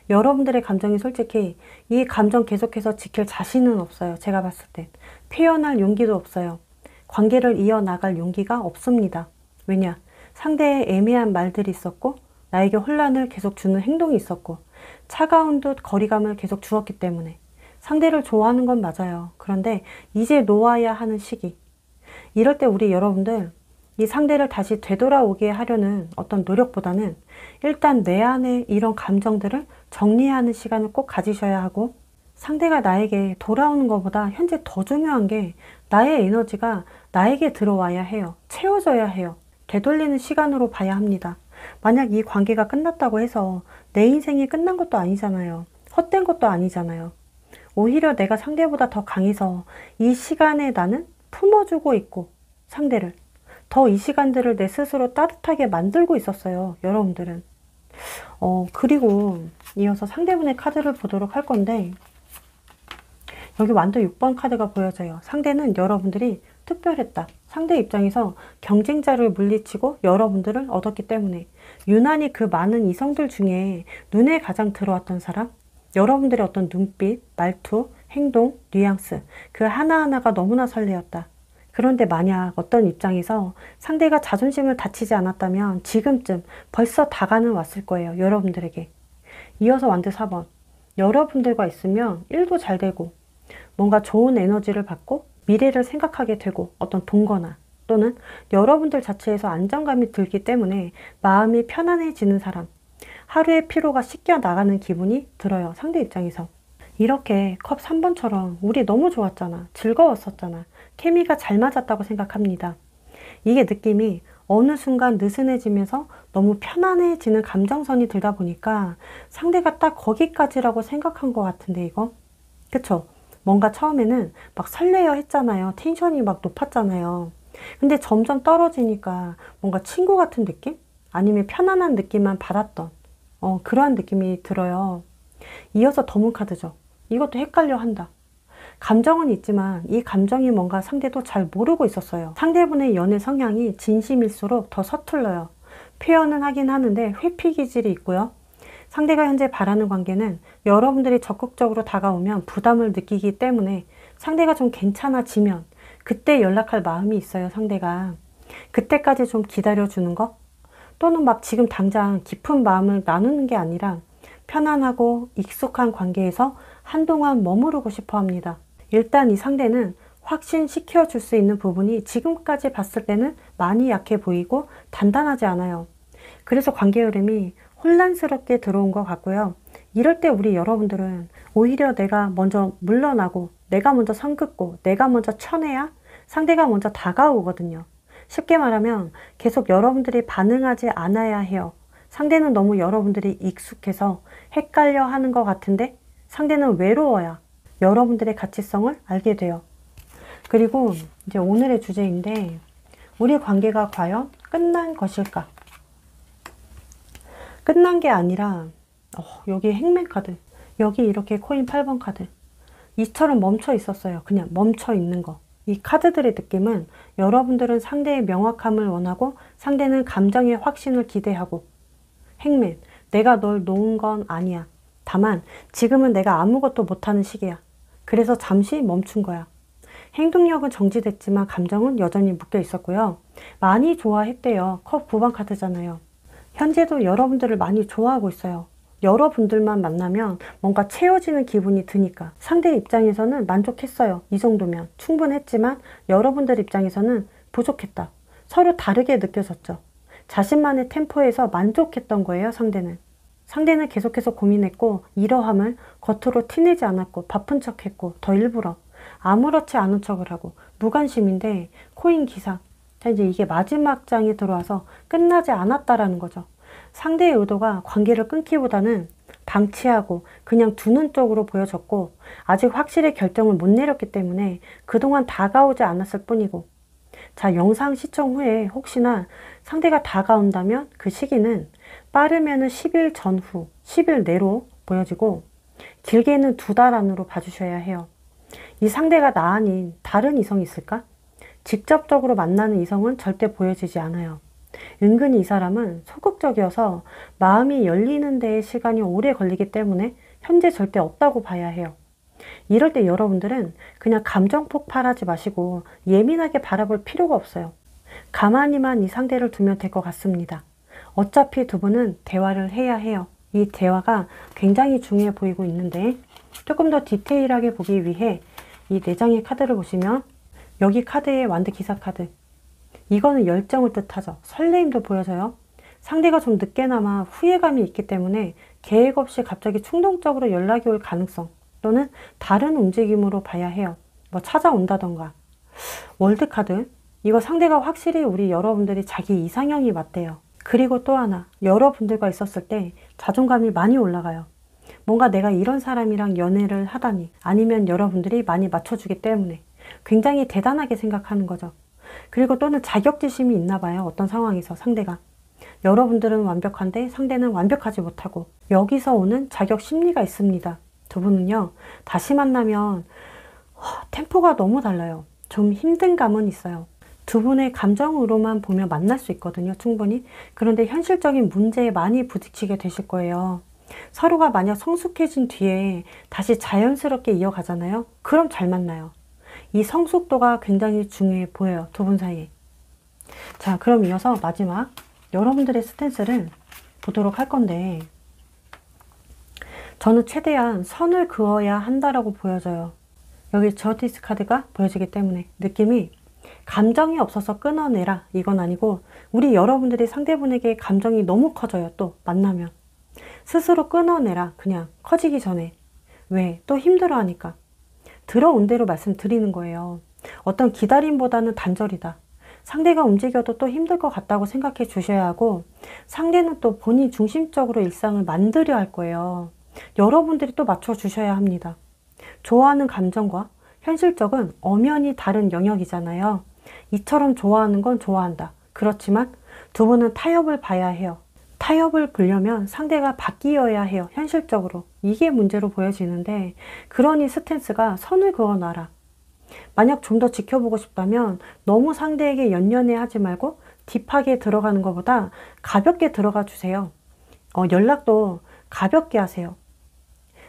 여러분들의 감정이 솔직히 이 감정 계속해서 지킬 자신은 없어요. 제가 봤을 때. 표현할 용기도 없어요. 관계를 이어나갈 용기가 없습니다. 왜냐? 상대의 애매한 말들이 있었고 나에게 혼란을 계속 주는 행동이 있었고 차가운 듯 거리감을 계속 주었기 때문에 상대를 좋아하는 건 맞아요. 그런데 이제 놓아야 하는 시기. 이럴 때 우리 여러분들 이 상대를 다시 되돌아오게 하려는 어떤 노력보다는 일단 내 안에 이런 감정들을 정리하는 시간을 꼭 가지셔야 하고, 상대가 나에게 돌아오는 것보다 현재 더 중요한 게 나의 에너지가 나에게 들어와야 해요. 채워져야 해요. 되돌리는 시간으로 봐야 합니다. 만약 이 관계가 끝났다고 해서 내 인생이 끝난 것도 아니잖아요. 헛된 것도 아니잖아요. 오히려 내가 상대보다 더 강해서 이 시간에 나는 품어주고 있고, 상대를 더 이 시간들을 내 스스로 따뜻하게 만들고 있었어요. 여러분들은. 그리고 이어서 상대분의 카드를 보도록 할 건데, 여기 완도 6번 카드가 보여져요. 상대는 여러분들이 특별했다. 상대 입장에서 경쟁자를 물리치고 여러분들을 얻었기 때문에 유난히 그 많은 이성들 중에 눈에 가장 들어왔던 사람, 여러분들의 어떤 눈빛, 말투, 행동, 뉘앙스, 그 하나하나가 너무나 설레었다. 그런데 만약 어떤 입장에서 상대가 자존심을 다치지 않았다면 지금쯤 벌써 다가는 왔을 거예요. 여러분들에게. 이어서 완드 4번. 여러분들과 있으면 일도 잘 되고 뭔가 좋은 에너지를 받고 미래를 생각하게 되고, 어떤 동거나 또는 여러분들 자체에서 안정감이 들기 때문에 마음이 편안해지는 사람, 하루의 피로가 씻겨 나가는 기분이 들어요. 상대 입장에서. 이렇게 컵 3번처럼 우리 너무 좋았잖아. 즐거웠었잖아. 케미가 잘 맞았다고 생각합니다. 이게 느낌이 어느 순간 느슨해지면서 너무 편안해지는 감정선이 들다 보니까 상대가 딱 거기까지라고 생각한 것 같은데, 이거? 그쵸? 뭔가 처음에는 막 설레어 했잖아요. 텐션이 막 높았잖아요. 근데 점점 떨어지니까 뭔가 친구 같은 느낌? 아니면 편안한 느낌만 받았던 그러한 느낌이 들어요. 이어서 더문 카드죠. 이것도 헷갈려 한다. 감정은 있지만 이 감정이 뭔가 상대도 잘 모르고 있었어요. 상대분의 연애 성향이 진심일수록 더 서툴러요. 표현은 하긴 하는데 회피 기질이 있고요. 상대가 현재 바라는 관계는 여러분들이 적극적으로 다가오면 부담을 느끼기 때문에 상대가 좀 괜찮아지면 그때 연락할 마음이 있어요. 상대가. 그때까지 좀 기다려주는 거? 또는 막 지금 당장 깊은 마음을 나누는 게 아니라 편안하고 익숙한 관계에서 한동안 머무르고 싶어 합니다. 일단 이 상대는 확신시켜 줄 수 있는 부분이 지금까지 봤을 때는 많이 약해 보이고 단단하지 않아요. 그래서 관계 흐름이 혼란스럽게 들어온 것 같고요. 이럴 때 우리 여러분들은 오히려 내가 먼저 물러나고 내가 먼저 선 긋고 내가 먼저 쳐내야 상대가 먼저 다가오거든요. 쉽게 말하면 계속 여러분들이 반응하지 않아야 해요. 상대는 너무 여러분들이 익숙해서 헷갈려 하는 것 같은데 상대는 외로워야 여러분들의 가치성을 알게 돼요. 그리고 이제 오늘의 주제인데, 우리 관계가 과연 끝난 것일까? 끝난 게 아니라 여기 행맨 카드, 여기 이렇게 코인 8번 카드, 이처럼 멈춰 있었어요. 그냥 멈춰 있는 거. 이 카드들의 느낌은 여러분들은 상대의 명확함을 원하고 상대는 감정의 확신을 기대하고, 행맨, 내가 널 놓은 건 아니야. 다만 지금은 내가 아무것도 못하는 시기야. 그래서 잠시 멈춘 거야. 행동력은 정지됐지만 감정은 여전히 묶여 있었고요. 많이 좋아했대요. 컵 9번 카드잖아요. 현재도 여러분들을 많이 좋아하고 있어요. 여러분들만 만나면 뭔가 채워지는 기분이 드니까. 상대 입장에서는 만족했어요. 이 정도면 충분했지만 여러분들 입장에서는 부족했다. 서로 다르게 느껴졌죠. 자신만의 템포에서 만족했던 거예요. 상대는 계속해서 고민했고 이러함을 겉으로 티내지 않았고 바쁜 척했고 더 일부러 아무렇지 않은 척을 하고 무관심인데 코인 기사. 자, 이제 이게 마지막 장에 들어와서 끝나지 않았다라는 거죠. 상대의 의도가 관계를 끊기보다는 방치하고 그냥 두는 쪽으로 보여졌고 아직 확실히 결정을 못 내렸기 때문에 그동안 다가오지 않았을 뿐이고, 자, 영상 시청 후에 혹시나 상대가 다가온다면 그 시기는 빠르면 10일 전후, 10일 내로 보여지고 길게는 2달 안으로 봐주셔야 해요. 이 상대가 나 아닌 다른 이성이 있을까? 직접적으로 만나는 이성은 절대 보여지지 않아요. 은근히 이 사람은 소극적이어서 마음이 열리는 데에 시간이 오래 걸리기 때문에 현재 절대 없다고 봐야 해요. 이럴 때 여러분들은 그냥 감정 폭발하지 마시고 예민하게 바라볼 필요가 없어요. 가만히만 이 상대를 두면 될 것 같습니다. 어차피 두 분은 대화를 해야 해요. 이 대화가 굉장히 중요해 보이고 있는데, 조금 더 디테일하게 보기 위해 이 4장의 카드를 보시면 여기 카드에 완드 기사 카드, 이거는 열정을 뜻하죠. 설레임도 보여져요. 상대가 좀 늦게나마 후회감이 있기 때문에 계획 없이 갑자기 충동적으로 연락이 올 가능성 또는 다른 움직임으로 봐야 해요. 뭐 찾아온다던가. 월드 카드, 이거 상대가 확실히 우리 여러분들이 자기 이상형이 맞대요. 그리고 또 하나, 여러분들과 있었을 때 자존감이 많이 올라가요. 뭔가 내가 이런 사람이랑 연애를 하다니, 아니면 여러분들이 많이 맞춰주기 때문에 굉장히 대단하게 생각하는 거죠. 그리고 또는 자격지심이 있나 봐요. 어떤 상황에서 상대가. 여러분들은 완벽한데 상대는 완벽하지 못하고, 여기서 오는 자격 심리가 있습니다. 두 분은요, 다시 만나면 템포가 너무 달라요. 좀 힘든 감은 있어요. 두 분의 감정으로만 보면 만날 수 있거든요, 충분히. 그런데 현실적인 문제에 많이 부딪히게 되실 거예요. 서로가 만약 성숙해진 뒤에 다시 자연스럽게 이어가잖아요. 그럼 잘 만나요. 이 성숙도가 굉장히 중요해 보여요, 두 분 사이에. 자, 그럼 이어서 마지막 여러분들의 스탠스를 보도록 할 건데, 저는 최대한 선을 그어야 한다라고 보여져요. 여기 저스티스 카드가 보여지기 때문에 느낌이 감정이 없어서 끊어내라 이건 아니고, 우리 여러분들이 상대분에게 감정이 너무 커져요. 또 만나면 스스로 끊어내라, 그냥 커지기 전에. 왜? 또 힘들어하니까. 들어온 대로 말씀드리는 거예요. 어떤 기다림보다는 단절이다. 상대가 움직여도 또 힘들 것 같다고 생각해 주셔야 하고, 상대는 또 본인 중심적으로 일상을 만들어야 할 거예요. 여러분들이 또 맞춰주셔야 합니다. 좋아하는 감정과 현실적은 엄연히 다른 영역이잖아요. 이처럼 좋아하는 건 좋아한다. 그렇지만 두 분은 타협을 봐야 해요. 타협을 보려면 상대가 바뀌어야 해요. 현실적으로. 이게 문제로 보여지는데, 그러니 스탠스가 선을 그어놔라. 만약 좀 더 지켜보고 싶다면 너무 상대에게 연연해 하지 말고 딥하게 들어가는 것보다 가볍게 들어가 주세요. 연락도 가볍게 하세요.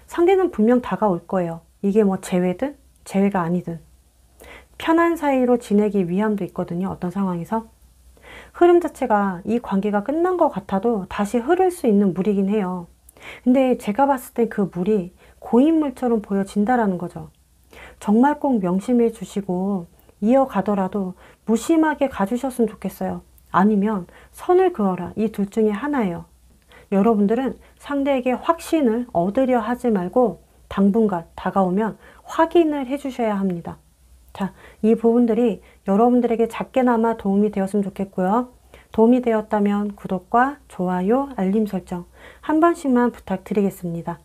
상대는 분명 다가올 거예요. 이게 뭐 재회든 재회가 아니든. 편한 사이로 지내기 위함도 있거든요. 어떤 상황에서. 흐름 자체가 이 관계가 끝난 것 같아도 다시 흐를 수 있는 물이긴 해요. 근데 제가 봤을 때 그 물이 고인물처럼 보여진다라는 거죠. 정말 꼭 명심해 주시고 이어가더라도 무심하게 가주셨으면 좋겠어요. 아니면 선을 그어라. 이 둘 중에 하나예요. 여러분들은 상대에게 확신을 얻으려 하지 말고 당분간 다가오면 확인을 해주셔야 합니다. 자, 이 부분들이 여러분들에게 작게나마 도움이 되었으면 좋겠고요. 도움이 되었다면 구독과 좋아요, 알림 설정 한 번씩만 부탁드리겠습니다.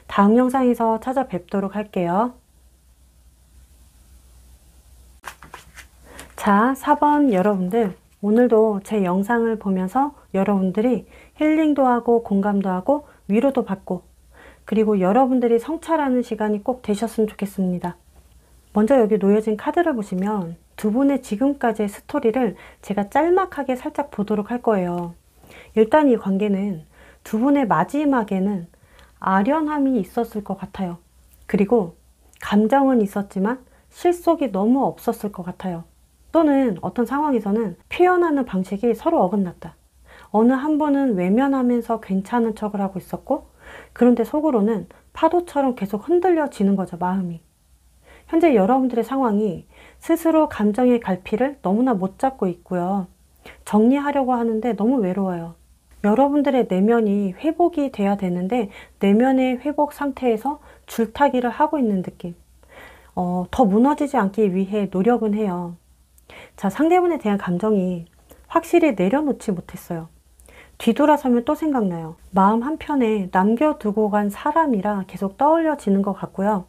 다음 영상에서 찾아뵙도록 할게요. 자, 4번 여러분들, 오늘도 제 영상을 보면서 여러분들이 힐링도 하고 공감도 하고 위로도 받고, 그리고 여러분들이 성찰하는 시간이 꼭 되셨으면 좋겠습니다. 먼저 여기 놓여진 카드를 보시면 두 분의 지금까지의 스토리를 제가 짤막하게 살짝 보도록 할 거예요. 일단 이 관계는 두 분의 마지막에는 아련함이 있었을 것 같아요. 그리고 감정은 있었지만 실속이 너무 없었을 것 같아요. 또는 어떤 상황에서는 표현하는 방식이 서로 어긋났다. 어느 한 분은 외면하면서 괜찮은 척을 하고 있었고, 그런데 속으로는 파도처럼 계속 흔들려지는 거죠, 마음이. 현재 여러분들의 상황이 스스로 감정의 갈피를 너무나 못 잡고 있고요. 정리하려고 하는데 너무 외로워요. 여러분들의 내면이 회복이 돼야 되는데 내면의 회복 상태에서 줄타기를 하고 있는 느낌. 더 무너지지 않기 위해 노력은 해요. 자, 상대분에 대한 감정이 확실히 내려놓지 못했어요. 뒤돌아서면 또 생각나요. 마음 한편에 남겨두고 간 사람이라 계속 떠올려지는 것 같고요.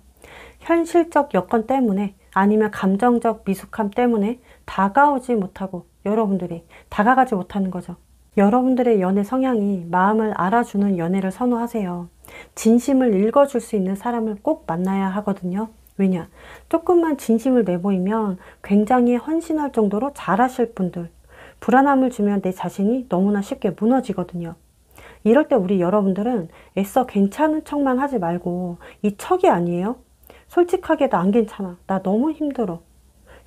현실적 여건 때문에 아니면 감정적 미숙함 때문에 다가오지 못하고 여러분들이 다가가지 못하는 거죠. 여러분들의 연애 성향이 마음을 알아주는 연애를 선호하세요. 진심을 읽어줄 수 있는 사람을 꼭 만나야 하거든요. 왜냐? 조금만 진심을 내보이면 굉장히 헌신할 정도로 잘하실 분들, 불안함을 주면 내 자신이 너무나 쉽게 무너지거든요. 이럴 때 우리 여러분들은 애써 괜찮은 척만 하지 말고, 이 척이 아니에요. 솔직하게 나 안 괜찮아. 나 너무 힘들어.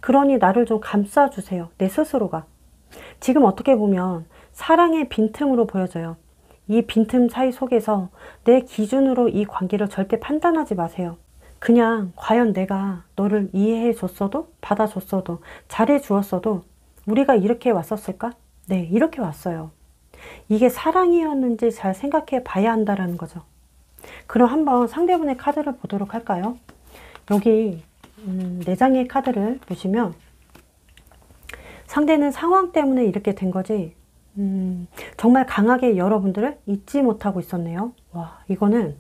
그러니 나를 좀 감싸주세요. 내 스스로가. 지금 어떻게 보면 사랑의 빈틈으로 보여져요. 이 빈틈 사이 속에서 내 기준으로 이 관계를 절대 판단하지 마세요. 그냥 과연 내가 너를 이해해 줬어도 받아줬어도 잘해 주었어도 우리가 이렇게 왔었을까? 네, 이렇게 왔어요. 이게 사랑이었는지 잘 생각해 봐야 한다라는 거죠. 그럼 한번 상대분의 카드를 보도록 할까요? 여기 4장의 카드를 보시면 상대는 상황 때문에 이렇게 된 거지 정말 강하게 여러분들을 잊지 못하고 있었네요. 와, 이거는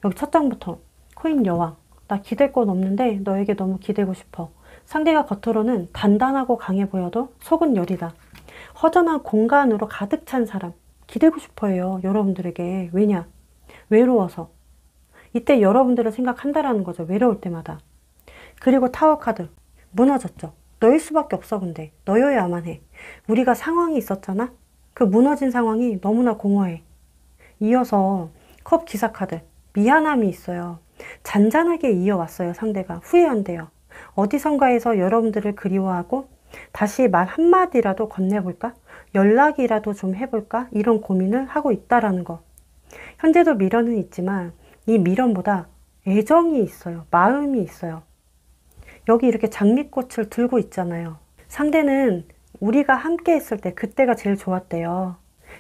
여기 첫 장부터 코인 여왕, 나 기댈 건 없는데 너에게 너무 기대고 싶어. 상대가 겉으로는 단단하고 강해 보여도 속은 여리다. 허전한 공간으로 가득 찬 사람, 기대고 싶어요. 여러분들에게. 왜냐? 외로워서. 이때 여러분들을 생각한다라는 거죠. 외로울 때마다. 그리고 타워 카드, 무너졌죠. 너일 수밖에 없어. 근데 너여야만 해. 우리가 상황이 있었잖아. 그 무너진 상황이 너무나 공허해. 이어서 컵 기사 카드, 미안함이 있어요. 잔잔하게 이어왔어요. 상대가 후회한대요. 어디선가에서 여러분들을 그리워하고 다시 말 한마디라도 건네볼까? 연락이라도 좀 해볼까? 이런 고민을 하고 있다라는 거. 현재도 미련은 있지만 이 미련보다 애정이 있어요. 마음이 있어요. 여기 이렇게 장미꽃을 들고 있잖아요. 상대는 우리가 함께 했을 때 그때가 제일 좋았대요.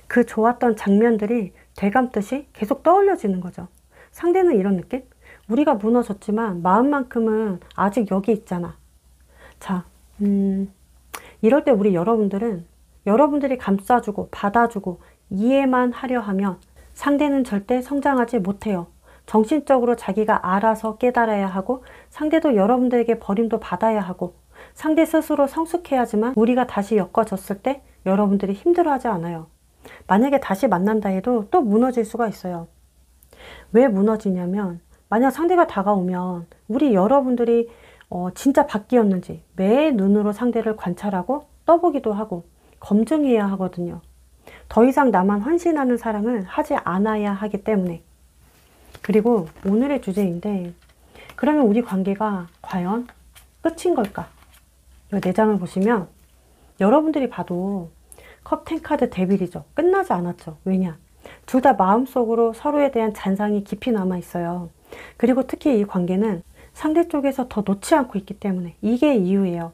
그 좋았던 장면들이 되감듯이 계속 떠올려지는 거죠. 상대는 이런 느낌? 우리가 무너졌지만 마음만큼은 아직 여기 있잖아. 자, 이럴 때 우리 여러분들이 감싸주고 받아주고 이해만 하려 하면 상대는 절대 성장하지 못해요. 정신적으로 자기가 알아서 깨달아야 하고 상대도 여러분들에게 버림도 받아야 하고 상대 스스로 성숙해야지만 우리가 다시 엮어졌을 때 여러분들이 힘들어하지 않아요. 만약에 다시 만난다 해도 또 무너질 수가 있어요. 왜 무너지냐면 만약 상대가 다가오면 우리 여러분들이 진짜 바뀌었는지 매의 눈으로 상대를 관찰하고 떠보기도 하고 검증해야 하거든요. 더 이상 나만 헌신하는 사랑을 하지 않아야 하기 때문에. 그리고 오늘의 주제인데 그러면 우리 관계가 과연 끝인 걸까? 이 4장을 보시면 여러분들이 봐도 컵 10카드 데빌이죠. 끝나지 않았죠. 왜냐? 둘 다 마음속으로 서로에 대한 잔상이 깊이 남아 있어요. 그리고 특히 이 관계는 상대 쪽에서 더 놓지 않고 있기 때문에 이게 이유예요.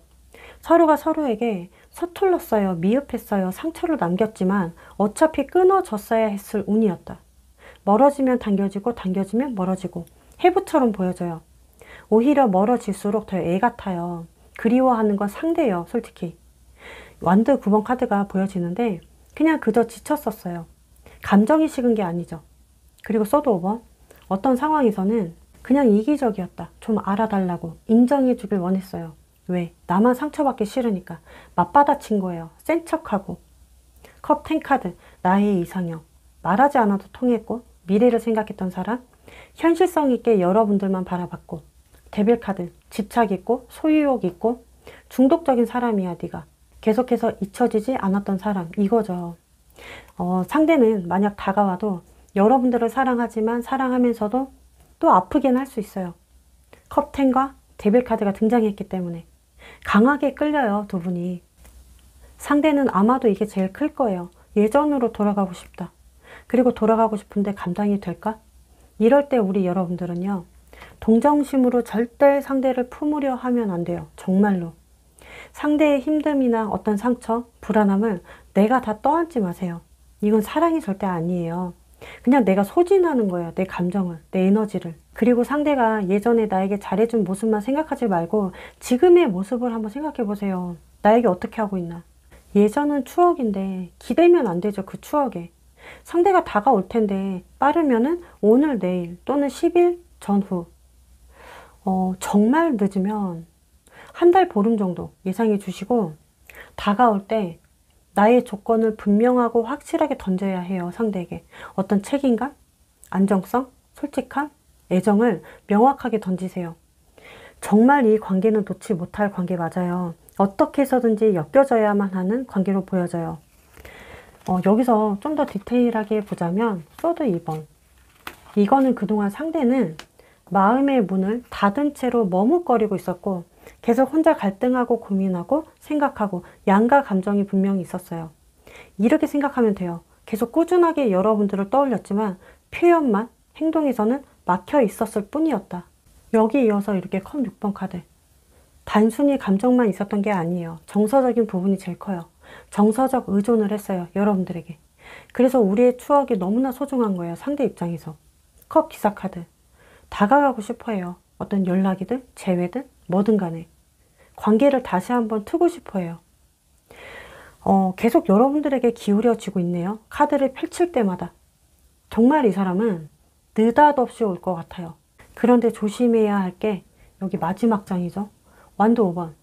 서로가 서로에게 서툴렀어요. 미흡했어요. 상처를 남겼지만 어차피 끊어졌어야 했을 운이었다. 멀어지면 당겨지고 당겨지면 멀어지고 해부처럼 보여져요. 오히려 멀어질수록 더 애 같아요. 그리워하는 건 상대예요. 솔직히. 완드 9번 카드가 보여지는데 그냥 그저 지쳤었어요. 감정이 식은 게 아니죠. 그리고 소드 5번. 어떤 상황에서는 그냥 이기적이었다. 좀 알아달라고 인정해 주길 원했어요. 왜? 나만 상처받기 싫으니까. 맞받아친 거예요. 센 척하고. 컵 10카드. 나의 이상형. 말하지 않아도 통했고 미래를 생각했던 사람. 현실성 있게 여러분들만 바라봤고. 데빌 카드. 집착 있고 소유욕 있고 중독적인 사람이야 네가. 계속해서 잊혀지지 않았던 사람. 이거죠. 상대는 만약 다가와도 여러분들을 사랑하지만 사랑하면서도 또 아프긴 할 수 있어요. 컵 10과 데빌 카드가 등장했기 때문에 강하게 끌려요. 두 분이. 상대는 아마도 이게 제일 클 거예요. 예전으로 돌아가고 싶다. 그리고 돌아가고 싶은데 감당이 될까? 이럴 때 우리 여러분들은요. 동정심으로 절대 상대를 품으려 하면 안 돼요. 정말로. 상대의 힘듦이나 어떤 상처, 불안함을 내가 다 떠안지 마세요. 이건 사랑이 절대 아니에요. 그냥 내가 소진하는 거예요. 내 감정을, 내 에너지를. 그리고 상대가 예전에 나에게 잘해준 모습만 생각하지 말고 지금의 모습을 한번 생각해 보세요. 나에게 어떻게 하고 있나. 예전은 추억인데 기대면 안 되죠. 그 추억에. 상대가 다가올 텐데 빠르면은 오늘, 내일 또는 10일 전후. 정말 늦으면 한 달 보름 정도 예상해 주시고 다가올 때 나의 조건을 분명하고 확실하게 던져야 해요. 상대에게. 어떤 책임감, 안정성, 솔직함, 애정을 명확하게 던지세요. 정말 이 관계는 놓지 못할 관계 맞아요. 어떻게 해서든지 엮여져야만 하는 관계로 보여져요. 여기서 좀 더 디테일하게 보자면 소드 2번. 이거는 그동안 상대는 마음의 문을 닫은 채로 머뭇거리고 있었고 계속 혼자 갈등하고 고민하고 생각하고 양가 감정이 분명히 있었어요. 이렇게 생각하면 돼요. 계속 꾸준하게 여러분들을 떠올렸지만 표현만, 행동에서는 막혀 있었을 뿐이었다. 여기 이어서 이렇게 컵 6번 카드. 단순히 감정만 있었던 게 아니에요. 정서적인 부분이 제일 커요. 정서적 의존을 했어요. 여러분들에게. 그래서 우리의 추억이 너무나 소중한 거예요. 상대 입장에서. 컵 기사 카드. 다가가고 싶어 해요. 어떤 연락이든 재회든 뭐든 간에. 관계를 다시 한번 트고 싶어 해요. 계속 여러분들에게 기울여지고 있네요. 카드를 펼칠 때마다. 정말 이 사람은 느닷없이 올 것 같아요. 그런데 조심해야 할 게 여기 마지막 장이죠. 완도 5번.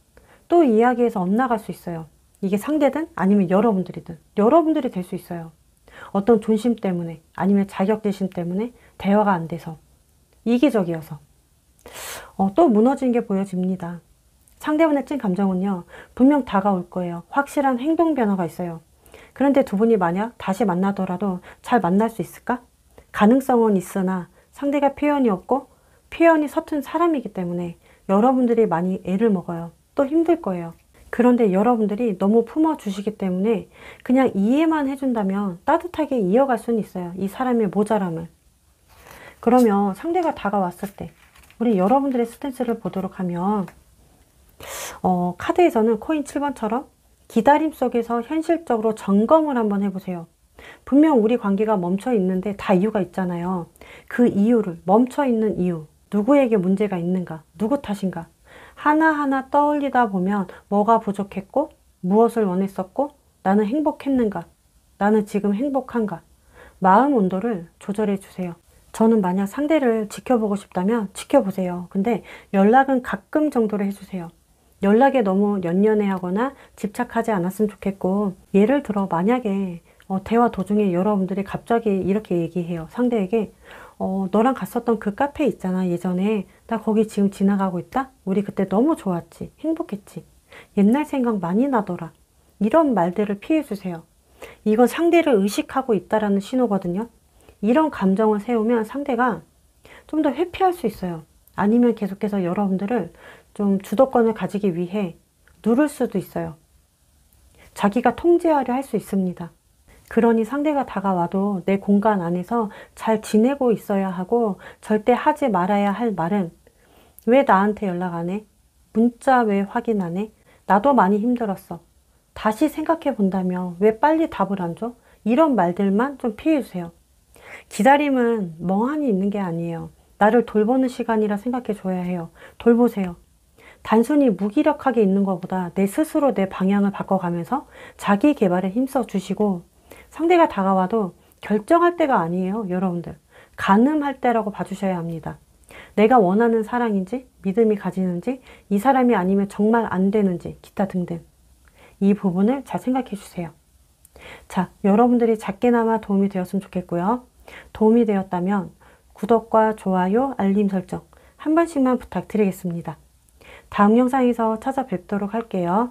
또 이야기에서 엇나갈 수 있어요. 이게 상대든 아니면 여러분들이든. 여러분들이 될 수 있어요. 어떤 존심 때문에 아니면 자격지심 때문에 대화가 안 돼서. 이기적이어서. 또 무너진 게 보여집니다. 상대방의 찐 감정은요. 분명 다가올 거예요. 확실한 행동 변화가 있어요. 그런데 두 분이 만약 다시 만나더라도 잘 만날 수 있을까? 가능성은 있으나 상대가 표현이 없고 표현이 서툰 사람이기 때문에 여러분들이 많이 애를 먹어요. 또 힘들 거예요. 그런데 여러분들이 너무 품어주시기 때문에 그냥 이해만 해준다면 따뜻하게 이어갈 수는 있어요. 이 사람의 모자람을. 그러면 상대가 다가왔을 때 우리 여러분들의 스탠스를 보도록 하면 카드에서는 코인 7번처럼 기다림 속에서 현실적으로 점검을 한번 해보세요. 분명 우리 관계가 멈춰 있는데 다 이유가 있잖아요. 그 이유를, 멈춰 있는 이유, 누구에게 문제가 있는가, 누구 탓인가 하나하나 떠올리다 보면 뭐가 부족했고 무엇을 원했었고 나는 행복했는가, 나는 지금 행복한가, 마음 온도를 조절해 주세요. 저는 만약 상대를 지켜보고 싶다면 지켜보세요. 근데 연락은 가끔 정도로 해주세요. 연락에 너무 연연해하거나 집착하지 않았으면 좋겠고, 예를 들어 만약에 대화 도중에 여러분들이 갑자기 이렇게 얘기해요. 상대에게 너랑 갔었던 그 카페 있잖아. 예전에 나 거기 지금 지나가고 있다. 우리 그때 너무 좋았지. 행복했지. 옛날 생각 많이 나더라. 이런 말들을 피해 주세요. 이건 상대를 의식하고 있다라는 신호거든요. 이런 감정을 세우면 상대가 좀 더 회피할 수 있어요. 아니면 계속해서 여러분들을 좀 주도권을 가지기 위해 누를 수도 있어요. 자기가 통제하려 할 수 있습니다. 그러니 상대가 다가와도 내 공간 안에서 잘 지내고 있어야 하고, 절대 하지 말아야 할 말은 왜 나한테 연락 안 해? 문자 왜 확인 안 해? 나도 많이 힘들었어. 다시 생각해 본다며 왜 빨리 답을 안 줘? 이런 말들만 좀 피해 주세요. 기다림은 멍하니 있는 게 아니에요. 나를 돌보는 시간이라 생각해 줘야 해요. 돌보세요. 단순히 무기력하게 있는 것보다 내 스스로 내 방향을 바꿔가면서 자기 개발에 힘써 주시고, 상대가 다가와도 결정할 때가 아니에요. 여러분들. 가늠할 때라고 봐주셔야 합니다. 내가 원하는 사랑인지, 믿음이 가지는지, 이 사람이 아니면 정말 안 되는지, 기타 등등. 이 부분을 잘 생각해 주세요. 자, 여러분들이 작게나마 도움이 되었으면 좋겠고요. 도움이 되었다면 구독과 좋아요, 알림 설정 한 번씩만 부탁드리겠습니다. 다음 영상에서 찾아뵙도록 할게요.